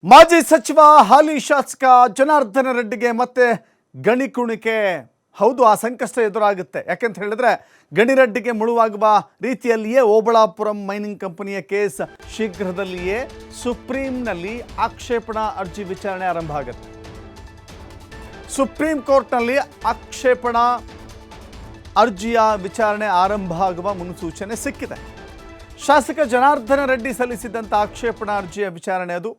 ಮಾಜಿ ಸಚಿವ ಹಾಲಿ ಶಾಸಕ ಜನಾರ್ದನ ರೆಡ್ಡಿಗೆ ಮತ್ತೆ ಗಣಿ ಕುಣಿಕೆ. ಹೌದು, ಆ ಸಂಕಷ್ಟ ಎದುರಾಗುತ್ತೆ. ಯಾಕೆಂತ ಹೇಳಿದ್ರೆ ಗಣಿರೆಡ್ಡಿಗೆ ಮುಳುವಾಗುವ ರೀತಿಯಲ್ಲಿಯೇ ಓಬಳಾಪುರಂ ಮೈನಿಂಗ್ ಕಂಪನಿಯ ಕೇಸ್ ಶೀಘ್ರದಲ್ಲಿಯೇ ಸುಪ್ರೀಂನಲ್ಲಿ ಆಕ್ಷೇಪಣಾ ಅರ್ಜಿ ವಿಚಾರಣೆ ಆರಂಭ ಆಗುತ್ತೆ. ಸುಪ್ರೀಂ ಕೋರ್ಟ್ನಲ್ಲಿ ಆಕ್ಷೇಪಣಾ ಅರ್ಜಿಯ ವಿಚಾರಣೆ ಆರಂಭ ಆಗುವ ಮುನ್ಸೂಚನೆ ಸಿಕ್ಕಿದೆ. ಶಾಸಕ ಜನಾರ್ದನ ರೆಡ್ಡಿ ಸಲ್ಲಿಸಿದಂಥ ಆಕ್ಷೇಪಣಾ ಅರ್ಜಿಯ ವಿಚಾರಣೆ ಅದು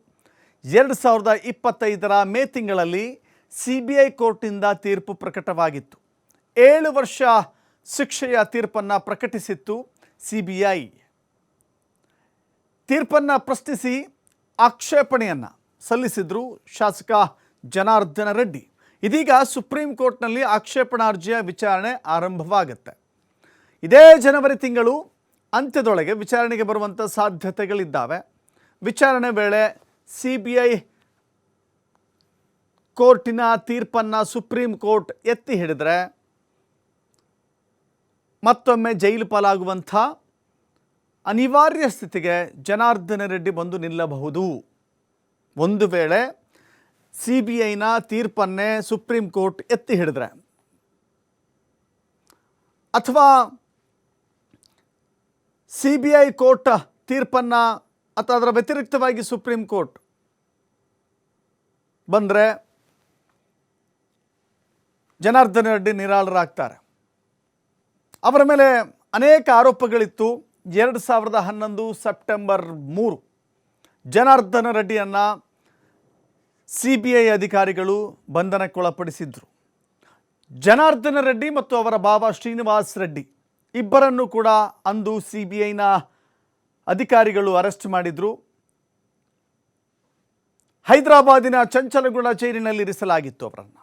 2025 ಮೇ ತಿಂಗಳಲ್ಲಿ CBI ಕೋರ್ಟಿಂದ ತೀರ್ಪು ಪ್ರಕಟವಾಗಿತ್ತು. 7 ವರ್ಷ ಶಿಕ್ಷೆಯ ತೀರ್ಪನ್ನು ಪ್ರಕಟಿಸಿತ್ತು CBI. ತೀರ್ಪನ್ನು ಪ್ರಶ್ನಿಸಿ ಆಕ್ಷೇಪಣೆಯನ್ನು ಸಲ್ಲಿಸಿದ್ರು ಶಾಸಕ ಜನಾರ್ದನ ರೆಡ್ಡಿ. ಇದೀಗ ಸುಪ್ರೀಂ ಕೋರ್ಟ್ನಲ್ಲಿ ಆಕ್ಷೇಪಣಾ ಅರ್ಜಿಯ ವಿಚಾರಣೆ ಆರಂಭವಾಗುತ್ತೆ. ಇದೇ ಜನವರಿ ತಿಂಗಳು ಅಂತ್ಯದೊಳಗೆ ವಿಚಾರಣೆಗೆ ಬರುವಂಥ ಸಾಧ್ಯತೆಗಳಿದ್ದಾವೆ. ವಿಚಾರಣೆ ವೇಳೆ CBI ಕೋರ್ಟಿನ ತೀರ್ಪನ್ನು ಸುಪ್ರೀಂ ಕೋರ್ಟ್ ಎತ್ತಿ ಹಿಡಿದರೆ ಮತ್ತೊಮ್ಮೆ ಜೈಲು ಪಾಲಾಗುವಂಥ ಅನಿವಾರ್ಯ ಸ್ಥಿತಿಗೆ ಜನಾರ್ದನ ರೆಡ್ಡಿ ಬಂದು ನಿಲ್ಲಬಹುದು. ಒಂದು ವೇಳೆ CBIನ ತೀರ್ಪನ್ನೇ ಸುಪ್ರೀಂ ಕೋರ್ಟ್ ಎತ್ತಿ ಹಿಡಿದ್ರೆ ಅಥವಾ CBI ಕೋರ್ಟ್ ತೀರ್ಪನ್ನು ಅಥವಾ ಅದರ ವ್ಯತಿರಿಕ್ತವಾಗಿ ಸುಪ್ರೀಂ ಕೋರ್ಟ್ ಬಂದರೆ ಜನಾರ್ದನ ರೆಡ್ಡಿ ನಿರಾಳರಾಗ್ತಾರೆ. ಅವರ ಮೇಲೆ ಅನೇಕ ಆರೋಪಗಳಿತ್ತು. 2011 ಸೆಪ್ಟೆಂಬರ್ 3 ಜನಾರ್ದನ ರೆಡ್ಡಿಯನ್ನು CBI ಅಧಿಕಾರಿಗಳು ಬಂಧನಕ್ಕೊಳಪಡಿಸಿದ್ರು. ಜನಾರ್ದನ ರೆಡ್ಡಿ ಮತ್ತು ಅವರ ಬಾಬಾ ಶ್ರೀನಿವಾಸ್ ರೆಡ್ಡಿ ಇಬ್ಬರನ್ನು ಕೂಡ ಅಂದು CBIನ ಅಧಿಕಾರಿಗಳು ಅರೆಸ್ಟ್ ಮಾಡಿದ್ರು. ಹೈದರಾಬಾದಿನ ಚಂಚಲಗುಳ ಜೈಲಿನಲ್ಲಿ ಇರಿಸಲಾಗಿತ್ತು ಅವರನ್ನು.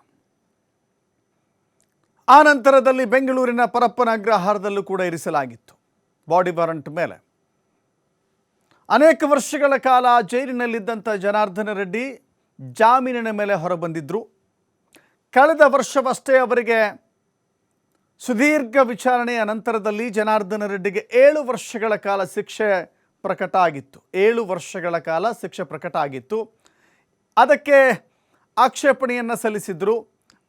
ಆ ನಂತರದಲ್ಲಿ ಬೆಂಗಳೂರಿನ ಪರಪ್ಪನ ಅಗ್ರಹಾರದಲ್ಲೂ ಕೂಡ ಇರಿಸಲಾಗಿತ್ತು ಬಾಡಿ ವಾರಂಟ್ ಮೇಲೆ. ಅನೇಕ ವರ್ಷಗಳ ಕಾಲ ಜೈಲಿನಲ್ಲಿದ್ದಂಥ ಜನಾರ್ದನ ರೆಡ್ಡಿ ಜಾಮೀನಿನ ಮೇಲೆ ಹೊರಬಂದಿದ್ದರು. ಕಳೆದ ವರ್ಷವಷ್ಟೇ ಅವರಿಗೆ ಸುದೀರ್ಘ ವಿಚಾರಣೆಯ ನಂತರದಲ್ಲಿ ಜನಾರ್ದನ ರೆಡ್ಡಿಗೆ 7 ವರ್ಷಗಳ ಕಾಲ ಶಿಕ್ಷೆ ಪ್ರಕಟ ಆಗಿತ್ತು. 7 ವರ್ಷಗಳ ಕಾಲ ಶಿಕ್ಷೆ ಪ್ರಕಟ ಆಗಿತ್ತು. ಅದಕ್ಕೆ ಆಕ್ಷೇಪಣೆಯನ್ನು ಸಲ್ಲಿಸಿದ್ರು.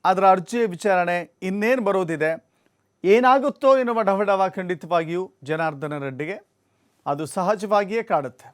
ಅದರ ಅರ್ಜಿಯ ವಿಚಾರಣೆ ಇನ್ನೇನು ಬರೋದಿದೆ, ಏನಾಗುತ್ತೋ ಎನ್ನುವ ಡವಡವ ಖಂಡಿತವಾಗಿಯೂ ಜನಾರ್ದನ ರೆಡ್ಡಿಗೆ ಅದು ಸಹಜವಾಗಿಯೇ ಕಾಡುತ್ತೆ.